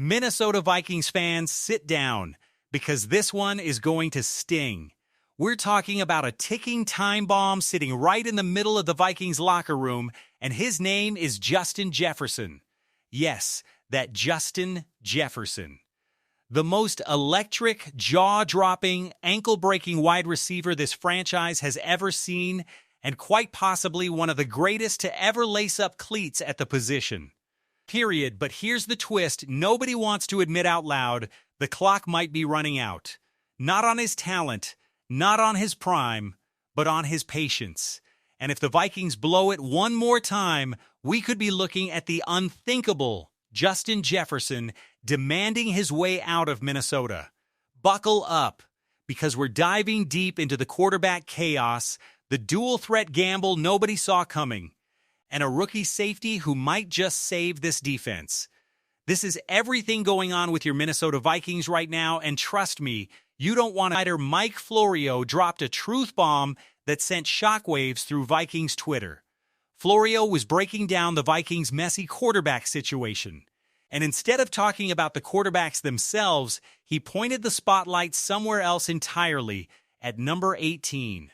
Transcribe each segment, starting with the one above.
Minnesota Vikings fans, sit down, because this one is going to sting. We're talking about a ticking time bomb sitting right in the middle of the Vikings locker room, and his name is Justin Jefferson. Yes, that Justin Jefferson. The most electric, jaw-dropping, ankle-breaking wide receiver this franchise has ever seen, and quite possibly one of the greatest to ever lace up cleats at the position. Period. But here's the twist nobody wants to admit out loud: the clock might be running out. Not on his talent, not on his prime, but on his patience. And if the Vikings blow it one more time, we could be looking at the unthinkable Justin Jefferson demanding his way out of Minnesota. Buckle up, because we're diving deep into the quarterback chaos, the dual-threat gamble nobody saw coming, and a rookie safety who might just save this defense. This is everything going on with your Minnesota Vikings right now, and trust me, you don't want to. Mike Florio dropped a truth bomb that sent shockwaves through Vikings Twitter. Florio was breaking down the Vikings' messy quarterback situation, and instead of talking about the quarterbacks themselves, he pointed the spotlight somewhere else entirely, at number 18.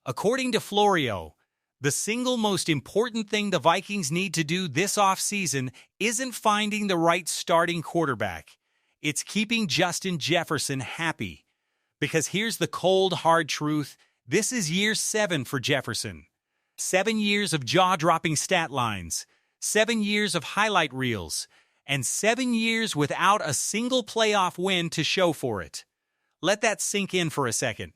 According to Florio, the single most important thing the Vikings need to do this offseason isn't finding the right starting quarterback. It's keeping Justin Jefferson happy. Because here's the cold, hard truth: this is year 7 for Jefferson. 7 years of jaw-dropping stat lines, 7 years of highlight reels, and 7 years without a single playoff win to show for it. Let that sink in for a second.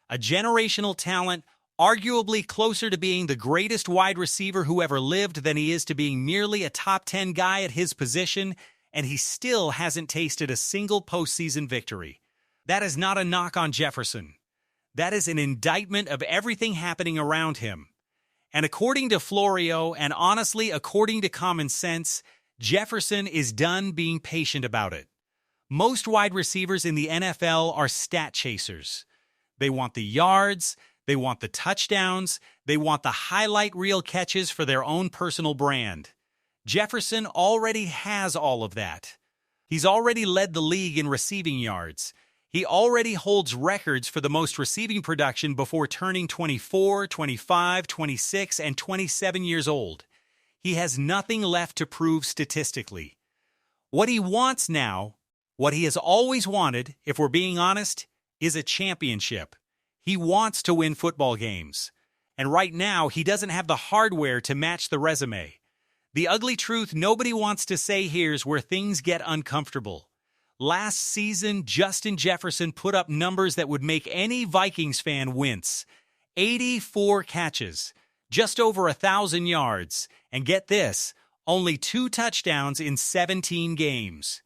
A generational talent, arguably closer to being the greatest wide receiver who ever lived than he is to being merely a top 10 guy at his position, and he still hasn't tasted a single postseason victory. That is not a knock on Jefferson. That is an indictment of everything happening around him. And according to Florio, and honestly according to common sense, Jefferson is done being patient about it. Most wide receivers in the NFL are stat chasers. They want the yards, they want the touchdowns, they want the highlight reel catches for their own personal brand. Jefferson already has all of that. He's already led the league in receiving yards. He already holds records for the most receiving production before turning 24, 25, 26, and 27 years old. He has nothing left to prove statistically. What he wants now, what he has always wanted, if we're being honest, is a championship. He wants to win football games. And right now, he doesn't have the hardware to match the resume. The ugly truth nobody wants to say here is where things get uncomfortable. Last season, Justin Jefferson put up numbers that would make any Vikings fan wince. 84 catches, just over 1,000 yards, and get this, only 2 touchdowns in 17 games.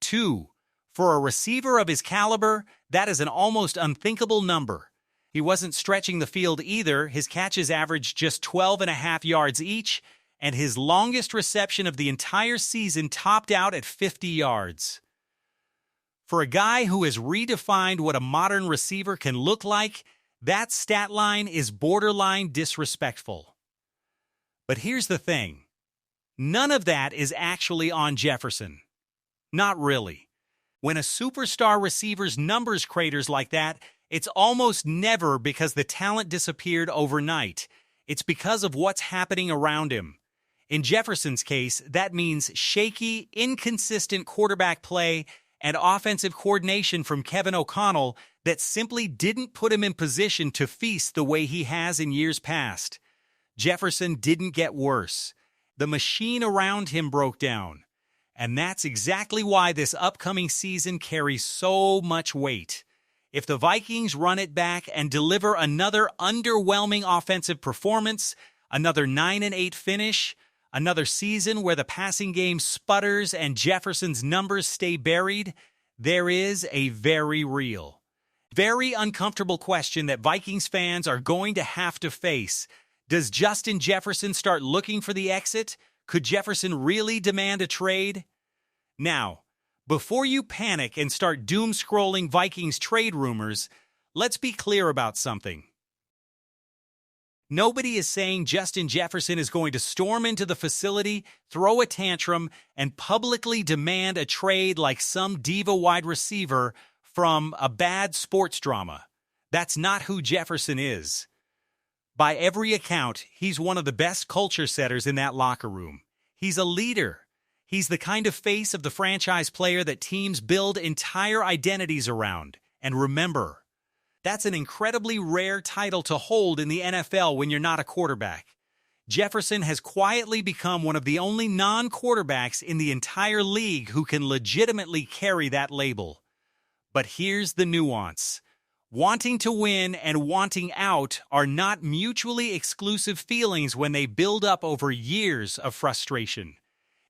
2. For a receiver of his caliber, that is an almost unthinkable number. He wasn't stretching the field either. His catches averaged just 12.5 yards each, and his longest reception of the entire season topped out at 50 yards. For a guy who has redefined what a modern receiver can look like, that stat line is borderline disrespectful. But here's the thing. None of that is actually on Jefferson. Not really. When a superstar receiver's numbers craters like that, it's almost never because the talent disappeared overnight. It's because of what's happening around him. In Jefferson's case, that means shaky, inconsistent quarterback play and offensive coordination from Kevin O'Connell that simply didn't put him in position to feast the way he has in years past. Jefferson didn't get worse. The machine around him broke down. And that's exactly why this upcoming season carries so much weight. If the Vikings run it back and deliver another underwhelming offensive performance, another 9-8 finish, another season where the passing game sputters and Jefferson's numbers stay buried, there is a very real, very uncomfortable question that Vikings fans are going to have to face. Does Justin Jefferson start looking for the exit? Could Jefferson really demand a trade? Now, before you panic and start doom-scrolling Vikings trade rumors, let's be clear about something. Nobody is saying Justin Jefferson is going to storm into the facility, throw a tantrum, and publicly demand a trade like some diva wide receiver from a bad sports drama. That's not who Jefferson is. By every account, he's one of the best culture setters in that locker room. He's a leader. He's the kind of face of the franchise player that teams build entire identities around. And remember, that's an incredibly rare title to hold in the NFL when you're not a quarterback. Jefferson has quietly become one of the only non-quarterbacks in the entire league who can legitimately carry that label. But here's the nuance. Wanting to win and wanting out are not mutually exclusive feelings when they build up over years of frustration.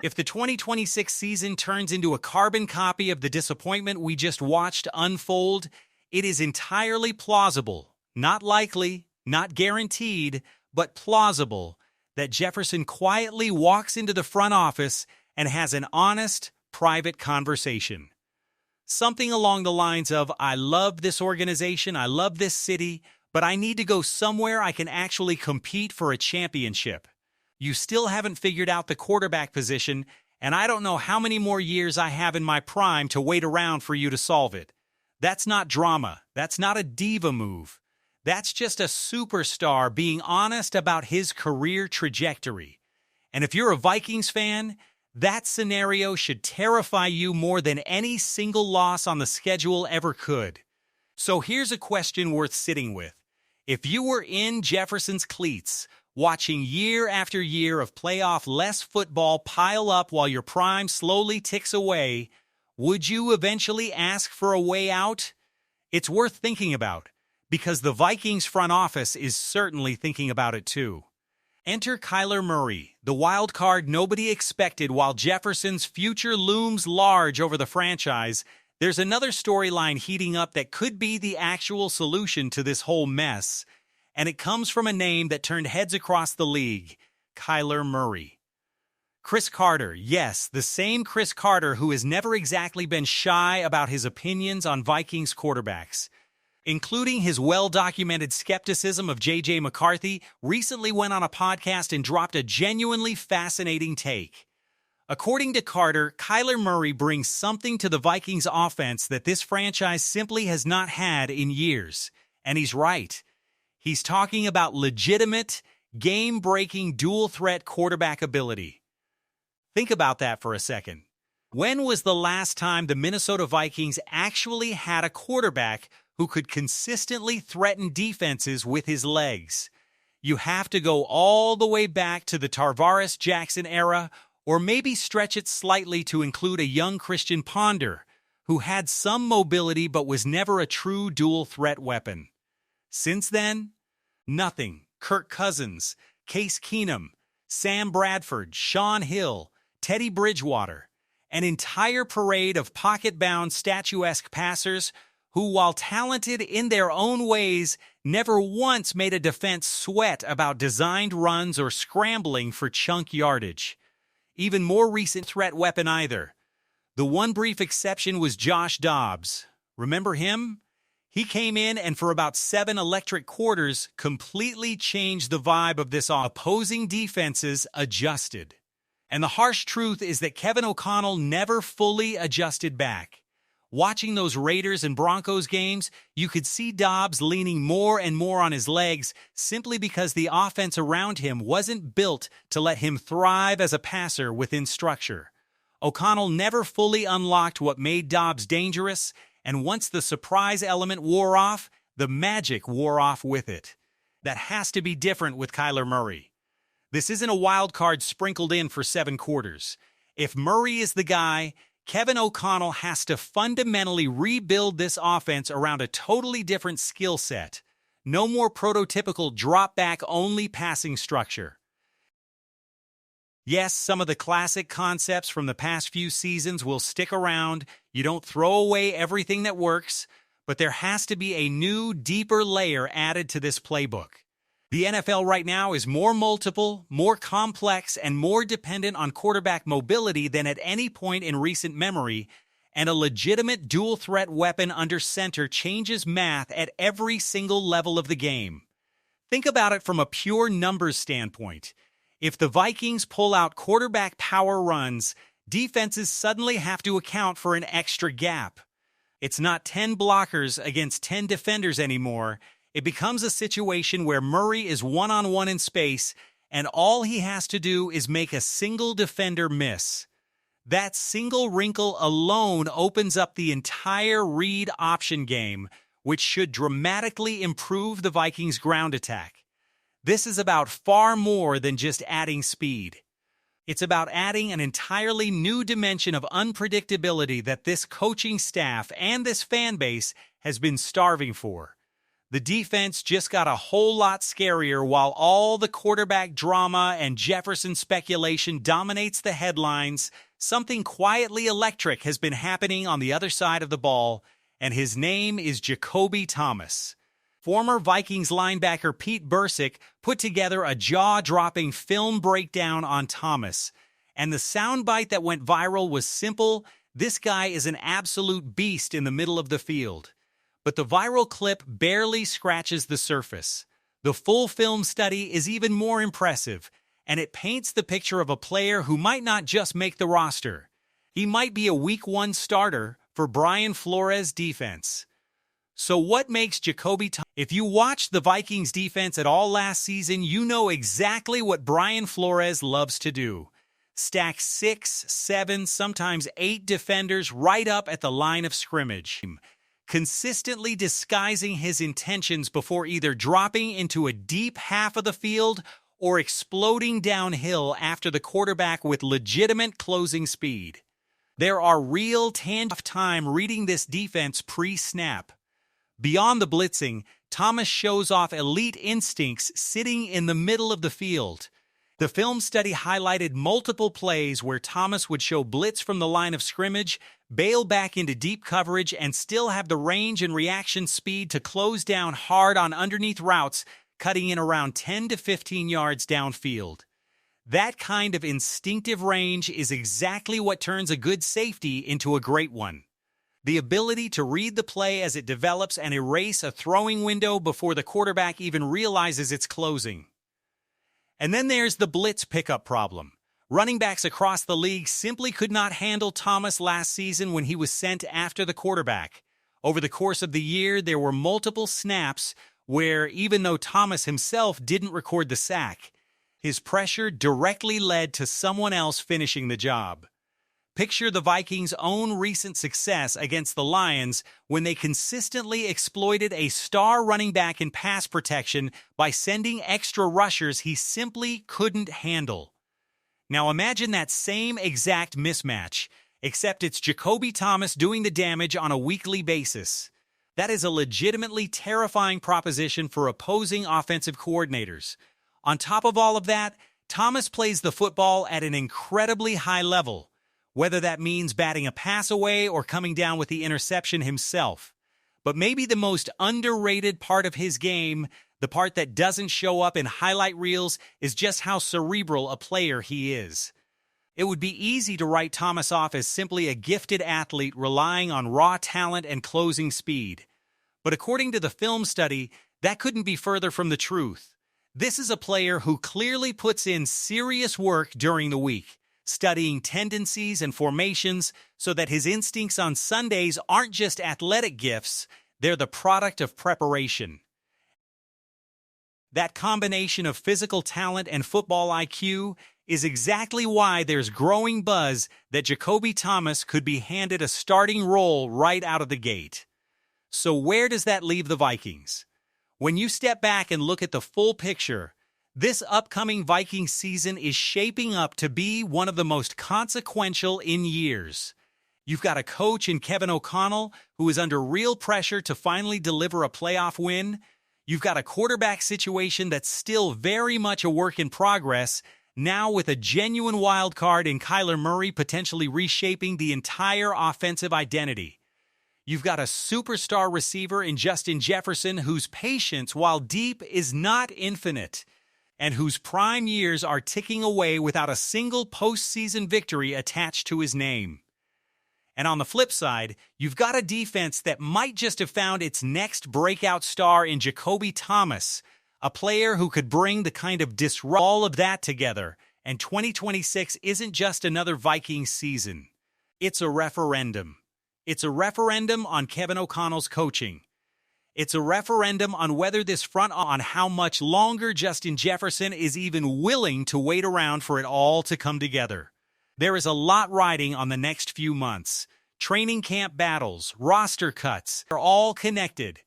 If the 2026 season turns into a carbon copy of the disappointment we just watched unfold, it is entirely plausible, not likely, not guaranteed, but plausible, that Jefferson quietly walks into the front office and has an honest, private conversation. Something along the lines of, I love this organization, I love this city, but I need to go somewhere I can actually compete for a championship. You still haven't figured out the quarterback position, and I don't know how many more years I have in my prime to wait around for you to solve it. That's not drama. That's not a diva move. That's just a superstar being honest about his career trajectory. And if you're a Vikings fan, that scenario should terrify you more than any single loss on the schedule ever could. So here's a question worth sitting with. If you were in Jefferson's cleats, watching year after year of playoff-less football pile up while your prime slowly ticks away, would you eventually ask for a way out? It's worth thinking about, because the Vikings front office is certainly thinking about it too. Enter Kyler Murray, the wild card nobody expected. While Jefferson's future looms large over the franchise, there's another storyline heating up that could be the actual solution to this whole mess, and it comes from a name that turned heads across the league, Kyler Murray. Chris Carter, yes, the same Chris Carter who has never exactly been shy about his opinions on Vikings quarterbacks, including his well-documented skepticism of J.J. McCarthy, recently went on a podcast and dropped a genuinely fascinating take. According to Carter, Kyler Murray brings something to the Vikings offense that this franchise simply has not had in years. And he's right. He's talking about legitimate, game-breaking dual-threat quarterback ability. Think about that for a second. When was the last time the Minnesota Vikings actually had a quarterback who could consistently threaten defenses with his legs? You have to go all the way back to the Tarvaris Jackson era, or maybe stretch it slightly to include a young Christian Ponder, who had some mobility but was never a true dual-threat weapon. Since then, nothing. Kirk Cousins, Case Keenum, Sam Bradford, Sean Hill, Teddy Bridgewater, an entire parade of pocket-bound, statuesque passers who, while talented in their own ways, never once made a defense sweat about designed runs or scrambling for chunk yardage. Even more recent threat weapon either. The one brief exception was Josh Dobbs. Remember him? He came in and for about 7 electric quarters completely changed the vibe of this opposing defenses adjusted. And the harsh truth is that Kevin O'Connell never fully adjusted back. Watching those Raiders and Broncos games, you could see Dobbs leaning more and more on his legs simply because the offense around him wasn't built to let him thrive as a passer within structure. O'Connell never fully unlocked what made Dobbs dangerous, and once the surprise element wore off, the magic wore off with it. That has to be different with Kyler Murray. This isn't a wild card sprinkled in for 7 quarters. If Murray is the guy, Kevin O'Connell has to fundamentally rebuild this offense around a totally different skill set. No more prototypical drop-back-only passing structure. Yes, some of the classic concepts from the past few seasons will stick around. You don't throw away everything that works, but there has to be a new, deeper layer added to this playbook. The NFL right now is more multiple, more complex, and more dependent on quarterback mobility than at any point in recent memory, and a legitimate dual-threat weapon under center changes math at every single level of the game. Think about it from a pure numbers standpoint. If the Vikings pull out quarterback power runs, defenses suddenly have to account for an extra gap. It's not 10 blockers against 10 defenders anymore. It becomes a situation where Murray is one-on-one in space, and all he has to do is make a single defender miss. That single wrinkle alone opens up the entire read option game, which should dramatically improve the Vikings' ground attack. This is about far more than just adding speed. It's about adding an entirely new dimension of unpredictability that this coaching staff and this fan base has been starving for. The defense just got a whole lot scarier while all the quarterback drama and Jefferson speculation dominates the headlines. Something quietly electric has been happening on the other side of the ball, and his name is Jacoby Thomas. Former Vikings linebacker Pete Bursick put together a jaw-dropping film breakdown on Thomas, and the soundbite that went viral was simple: this guy is an absolute beast in the middle of the field. But the viral clip barely scratches the surface. The full film study is even more impressive, and it paints the picture of a player who might not just make the roster. He might be a Week 1 starter for Brian Flores' defense. So what makes Jacoby Thomas? If you watched the Vikings defense at all last season, you know exactly what Brian Flores loves to do. Stack 6, 7, sometimes 8 defenders right up at the line of scrimmage, consistently disguising his intentions before either dropping into a deep half of the field or exploding downhill after the quarterback with legitimate closing speed. There are real tangible time reading this defense pre-snap. Beyond the blitzing, Thomas shows off elite instincts sitting in the middle of the field. The film study highlighted multiple plays where Thomas would show blitz from the line of scrimmage, bail back into deep coverage, and still have the range and reaction speed to close down hard on underneath routes, cutting in around 10 to 15 yards downfield. That kind of instinctive range is exactly what turns a good safety into a great one. The ability to read the play as it develops and erase a throwing window before the quarterback even realizes it's closing. And then there's the blitz pickup problem. Running backs across the league simply could not handle Thomas last season when he was sent after the quarterback. Over the course of the year, there were multiple snaps where, even though Thomas himself didn't record the sack, his pressure directly led to someone else finishing the job. Picture the Vikings' own recent success against the Lions when they consistently exploited a star running back in pass protection by sending extra rushers he simply couldn't handle. Now imagine that same exact mismatch, except it's Jacoby Thomas doing the damage on a weekly basis. That is a legitimately terrifying proposition for opposing offensive coordinators. On top of all of that, Thomas plays the football at an incredibly high level, whether that means batting a pass away or coming down with the interception himself. But maybe the most underrated part of his game, the part that doesn't show up in highlight reels, is just how cerebral a player he is. It would be easy to write Thomas off as simply a gifted athlete relying on raw talent and closing speed. But according to the film study, that couldn't be further from the truth. This is a player who clearly puts in serious work during the week, studying tendencies and formations so that his instincts on Sundays aren't just athletic gifts, they're the product of preparation. That combination of physical talent and football IQ is exactly why there's growing buzz that Jacoby Thomas could be handed a starting role right out of the gate. So where does that leave the Vikings? When you step back and look at the full picture, this upcoming Vikings season is shaping up to be one of the most consequential in years. You've got a coach in Kevin O'Connell who is under real pressure to finally deliver a playoff win. You've got a quarterback situation that's still very much a work in progress, now with a genuine wild card in Kyler Murray potentially reshaping the entire offensive identity. You've got a superstar receiver in Justin Jefferson whose patience, while deep, is not infinite, and whose prime years are ticking away without a single postseason victory attached to his name. And on the flip side, you've got a defense that might just have found its next breakout star in Jacoby Thomas, A player who could bring the kind of disrupt all of that together. And 2026 isn't just another Vikings season. It's a referendum. It's a referendum on Kevin O'Connell's coaching. It's a referendum on whether this front on how much longer Justin Jefferson is even willing to wait around for it all to come together. There is a lot riding on the next few months. Training camp battles, roster cuts, are all connected.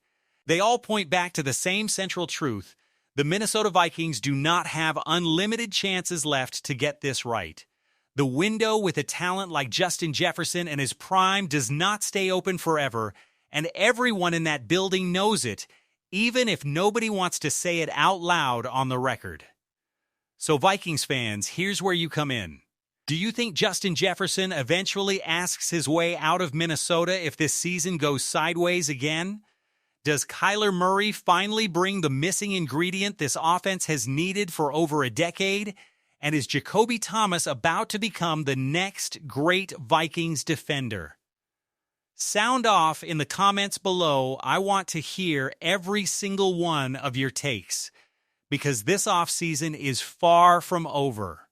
They all point back to the same central truth. The Minnesota Vikings do not have unlimited chances left to get this right. The window with a talent like Justin Jefferson and his prime does not stay open forever, and everyone in that building knows it, even if nobody wants to say it out loud on the record. So Vikings fans, here's where you come in. Do you think Justin Jefferson eventually asks his way out of Minnesota if this season goes sideways again? Does Kyler Murray finally bring the missing ingredient this offense has needed for over a decade? And is Jacoby Thomas about to become the next great Vikings defender? Sound off in the comments below. I want to hear every single one of your takes, because this offseason is far from over,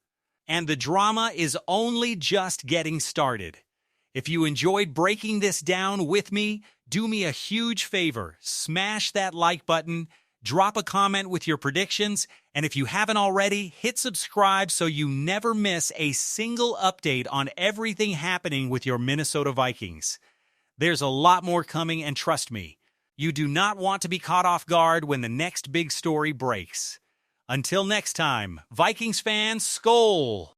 and the drama is only just getting started. If you enjoyed breaking this down with me, do me a huge favor. Smash that like button, drop a comment with your predictions, and if you haven't already, hit subscribe so you never miss a single update on everything happening with your Minnesota Vikings. There's a lot more coming, and trust me, you do not want to be caught off guard when the next big story breaks. Until next time, Vikings fans, Skol!